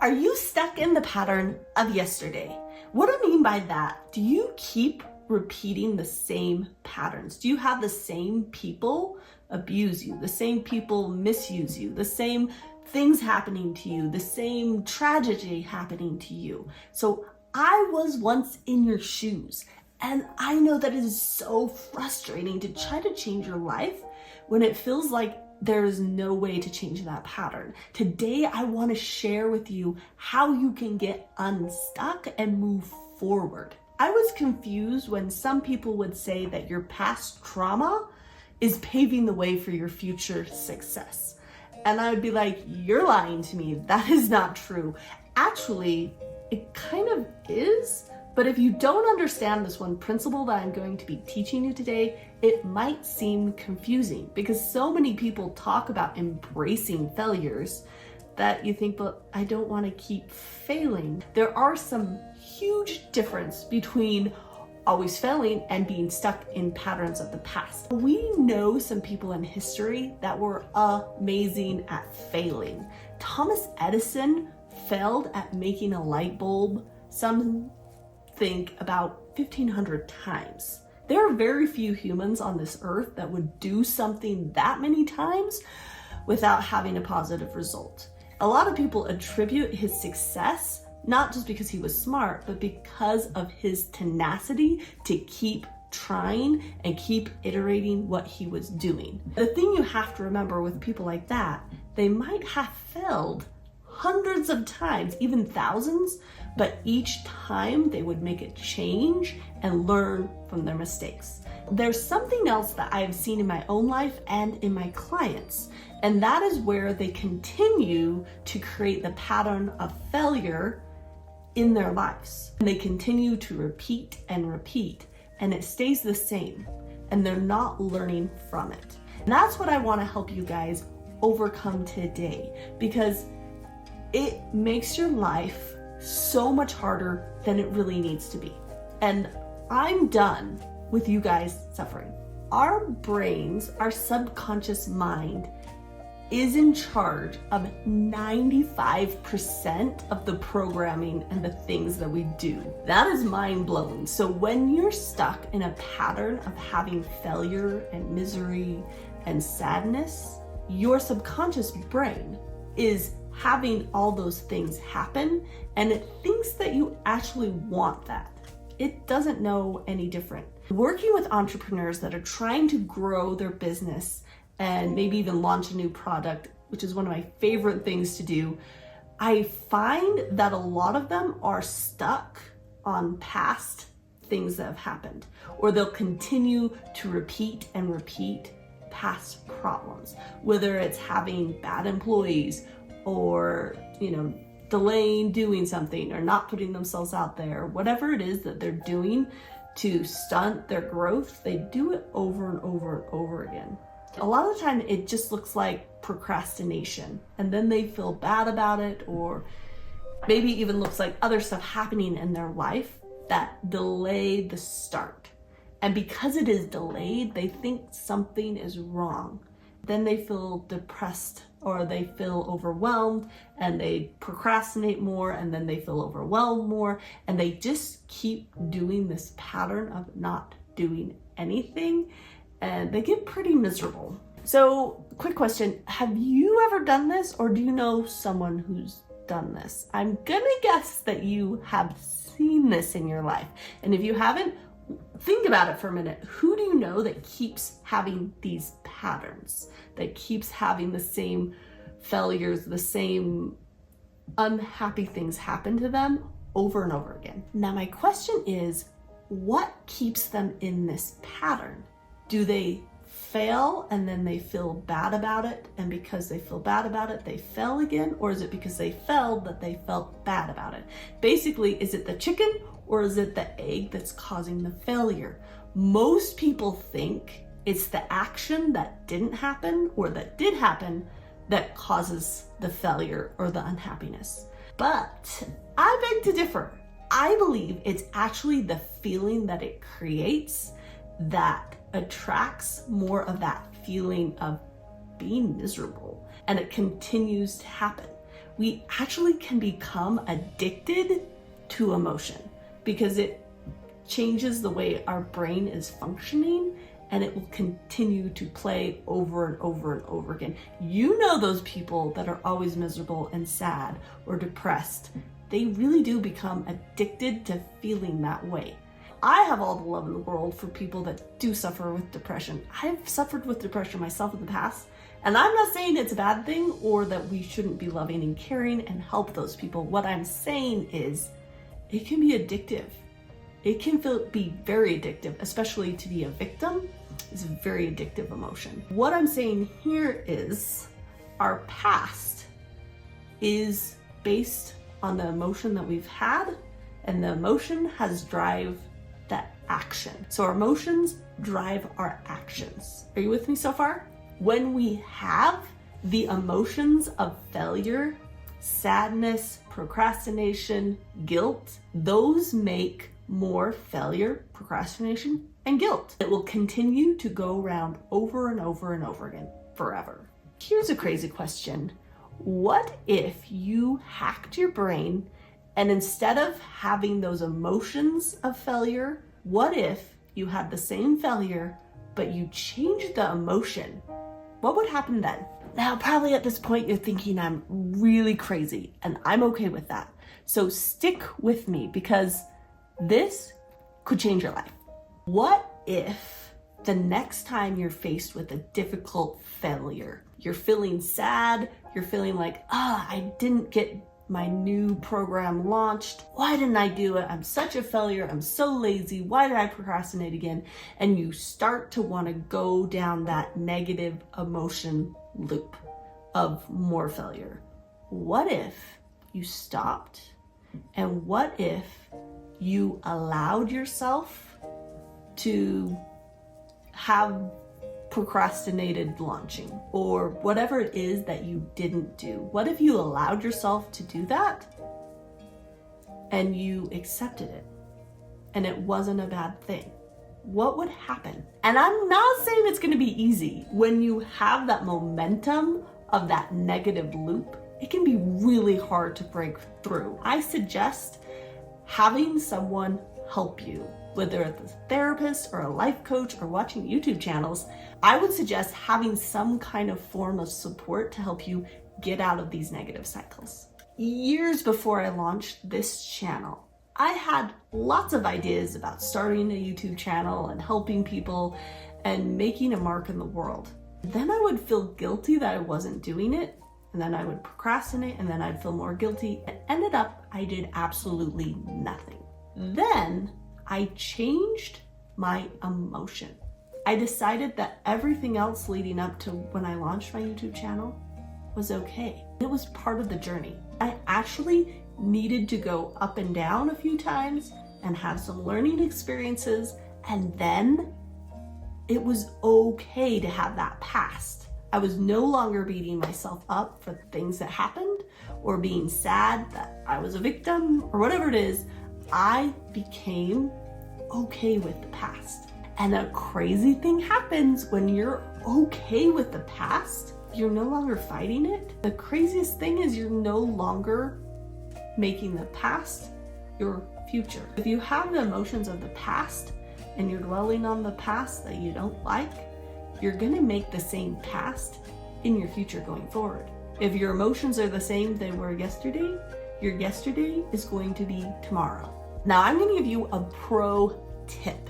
Are you stuck in the pattern of yesterday? What I mean by that, do you keep repeating the same patterns? Do you have the same people abuse you, the same people misuse you, the same things happening to you, the same tragedy happening to you? So I was once in your shoes, and I know that it is so frustrating to try to change your life when it feels like there is no way to change that pattern. Today, I want to share with you how you can get unstuck and move forward. I was confused when some people would say that your past trauma is paving the way for your future success. And I would be like, you're lying to me. That is not true. Actually, it kind of is. But if you don't understand this one principle that I'm going to be teaching you today, it might seem confusing because so many people talk about embracing failures that you think, but I don't want to keep failing. There are some huge difference between always failing and being stuck in patterns of the past. We know some people in history that were amazing at failing. Thomas Edison failed at making a light bulb think about 1,500 times. There are very few humans on this earth that would do something that many times without having a positive result. A lot of people attribute his success not just because he was smart, but because of his tenacity to keep trying and keep iterating what he was doing. The thing you have to remember with people like that, they might have failed hundreds of times, even thousands, but each time they would make a change and learn from their mistakes. There's something else that I've seen in my own life and in my clients, and that is where they continue to create the pattern of failure in their lives. And they continue to repeat and repeat, and it stays the same, and they're not learning from it. And that's what I want to help you guys overcome today, because it makes your life so much harder than it really needs to be. And I'm done with you guys suffering. Our brains, our subconscious mind, is in charge of 95% of the programming and the things that we do. That is mind-blowing. So when you're stuck in a pattern of having failure and misery and sadness, your subconscious brain is having all those things happen, and it thinks that you actually want that. It doesn't know any different. Working with entrepreneurs that are trying to grow their business and maybe even launch a new product, which is one of my favorite things to do, I find that a lot of them are stuck on past things that have happened, or they'll continue to repeat and repeat past problems, whether it's having bad employees or, delaying doing something or not putting themselves out there, whatever it is that they're doing to stunt their growth, they do it over and over and over again. A lot of the time it just looks like procrastination, and then they feel bad about it, or maybe even looks like other stuff happening in their life that delay the start. And because it is delayed, they think something is wrong. Then they feel depressed, or they feel overwhelmed, and they procrastinate more, and then they feel overwhelmed more, and they just keep doing this pattern of not doing anything, and they get pretty miserable. So, quick question, have you ever done this, or do you know someone who's done this? I'm gonna guess that you have seen this in your life, and if you haven't, think about it for a minute. Who do you know that keeps having these patterns, that keeps having the same failures, the same unhappy things happen to them over and over again? Now, my question is, what keeps them in this pattern? Do they fail and then they feel bad about it, and because they feel bad about it, they fail again? Or is it because they failed that they felt bad about it? Basically, is it the chicken or is it the egg that's causing the failure? Most people think it's the action that didn't happen or that did happen that causes the failure or the unhappiness. But I beg to differ. I believe it's actually the feeling that it creates that attracts more of that feeling of being miserable, and it continues to happen. we actually can become addicted to emotion because it changes the way our brain is functioning, and it will continue to play over and over and over again. You know those people that are always miserable and sad or depressed. They really do become addicted to feeling that way. I have all the love in the world for people that do suffer with depression. I've suffered with depression myself in the past, and I'm not saying it's a bad thing or that we shouldn't be loving and caring and help those people. What I'm saying is it can be addictive. It can be very addictive, especially to be a victim. It's a very addictive emotion. What I'm saying here is our past is based on the emotion that we've had, and the emotion has drive that action. So our emotions drive our actions. Are you with me so far? When we have the emotions of failure, sadness, procrastination, guilt, those make more failure, procrastination, and guilt. It will continue to go around over and over and over again forever. Here's a crazy question. What if you hacked your brain, and instead of having those emotions of failure, what if you had the same failure, but you changed the emotion? What would happen then? Now, probably at this point, you're thinking I'm really crazy, and I'm okay with that. So stick with me, because this could change your life. What if the next time you're faced with a difficult failure, you're feeling sad, you're feeling like, I didn't get my new program launched. Why didn't I do it? I'm such a failure. I'm so lazy. Why did I procrastinate again? And you start to want to go down that negative emotion loop of more failure. What if you stopped? And what if you allowed yourself to have procrastinated launching, or whatever it is that you didn't do? What if you allowed yourself to do that and you accepted it and it wasn't a bad thing? What would happen? And I'm not saying it's going to be easy. When you have that momentum of that negative loop, it can be really hard to break through. I suggest having someone help you, whether it's a therapist or a life coach or watching YouTube channels. I would suggest having some kind of form of support to help you get out of these negative cycles. Years before I launched this channel, I had lots of ideas about starting a YouTube channel and helping people and making a mark in the world. Then I would feel guilty that I wasn't doing it, and then I would procrastinate, and then I'd feel more guilty, and ended up I did absolutely nothing. Then I changed my emotion. I decided that everything else leading up to when I launched my YouTube channel was okay. It was part of the journey. I actually needed to go up and down a few times and have some learning experiences, and then it was okay to have that past. I was no longer beating myself up for the things that happened or being sad that I was a victim or whatever it is. I became okay with the past. And a crazy thing happens when you're okay with the past. You're no longer fighting it. The craziest thing is you're no longer making the past your future. If you have the emotions of the past and you're dwelling on the past that you don't like, you're gonna make the same past in your future going forward. If your emotions are the same they were yesterday, your yesterday is going to be tomorrow. Now I'm gonna give you a pro tip.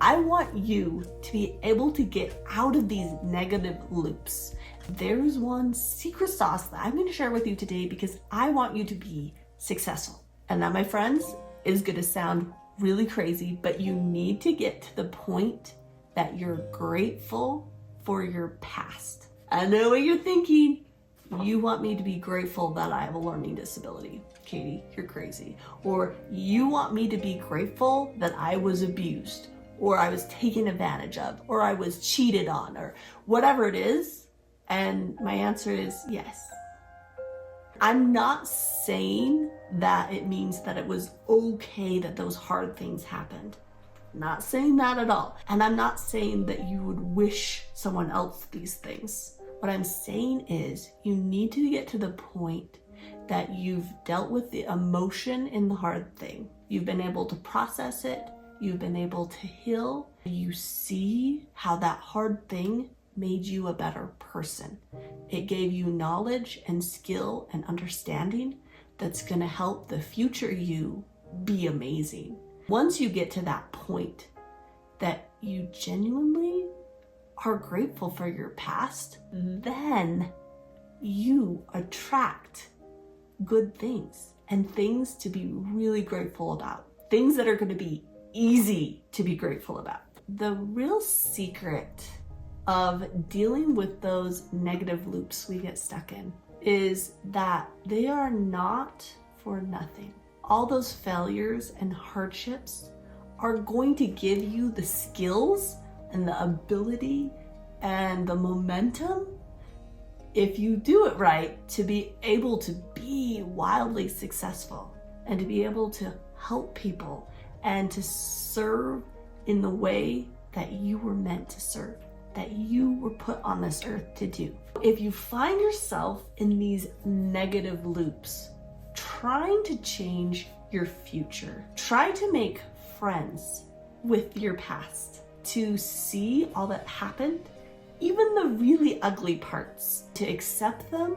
I want you to be able to get out of these negative loops. There's one secret sauce that I'm gonna share with you today because I want you to be successful. And that, my friends, is gonna sound really crazy, but you need to get to the point that you're grateful for your past. I know what you're thinking. You want me to be grateful that I have a learning disability. Katie, you're crazy. Or you want me to be grateful that I was abused, or I was taken advantage of, or I was cheated on, or whatever it is. And my answer is yes. I'm not saying that it means that it was okay that those hard things happened. Not saying that at all. And I'm not saying that you would wish someone else these things. What I'm saying is you need to get to the point that you've dealt with the emotion in the hard thing. You've been able to process it. You've been able to heal. You see how that hard thing made you a better person. It gave you knowledge and skill and understanding that's going to help the future you be amazing. Once you get to that point that you genuinely are grateful for your past, then you attract good things and things to be really grateful about. Things that are going to be easy to be grateful about. The real secret of dealing with those negative loops we get stuck in is that they are not for nothing. All those failures and hardships are going to give you the skills and the ability and the momentum, if you do it right, to be able to be wildly successful and to be able to help people and to serve in the way that you were meant to serve, that you were put on this earth to do. If you find yourself in these negative loops, trying to change your future, try to make friends with your past, to see all that happened, even the really ugly parts, to accept them,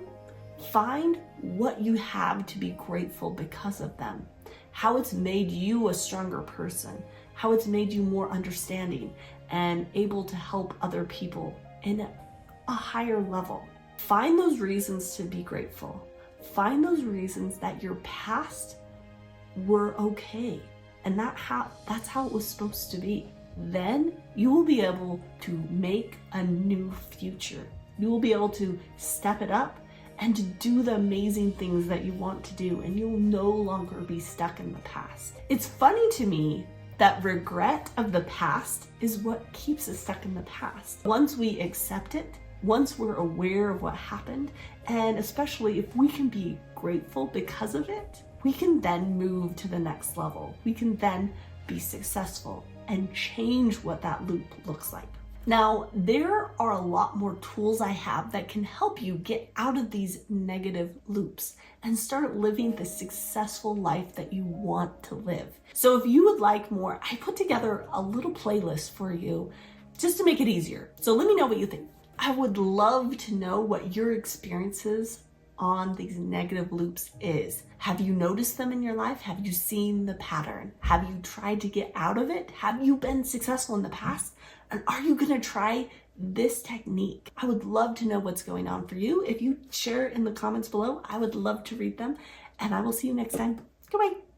find what you have to be grateful because of them, how it's made you a stronger person, how it's made you more understanding and able to help other people in a higher level. Find those reasons to be grateful. Find those reasons that your past were okay and that's how it was supposed to be. Then you will be able to make a new future. You will be able to step it up and to do the amazing things that you want to do, and you'll no longer be stuck in the past. It's funny to me that regret of the past is what keeps us stuck in the past. Once we accept it, once we're aware of what happened, and especially if we can be grateful because of it, we can then move to the next level. We can then be successful and change what that loop looks like. Now, there are a lot more tools I have that can help you get out of these negative loops and start living the successful life that you want to live. So if you would like more, I put together a little playlist for you just to make it easier. So let me know what you think. I would love to know what your experiences on these negative loops is. Have you noticed them in your life? Have you seen the pattern? Have you tried to get out of it? Have you been successful in the past? And are you gonna try this technique? I would love to know what's going on for you. If you share in the comments below, I would love to read them, and I will see you next time. Goodbye.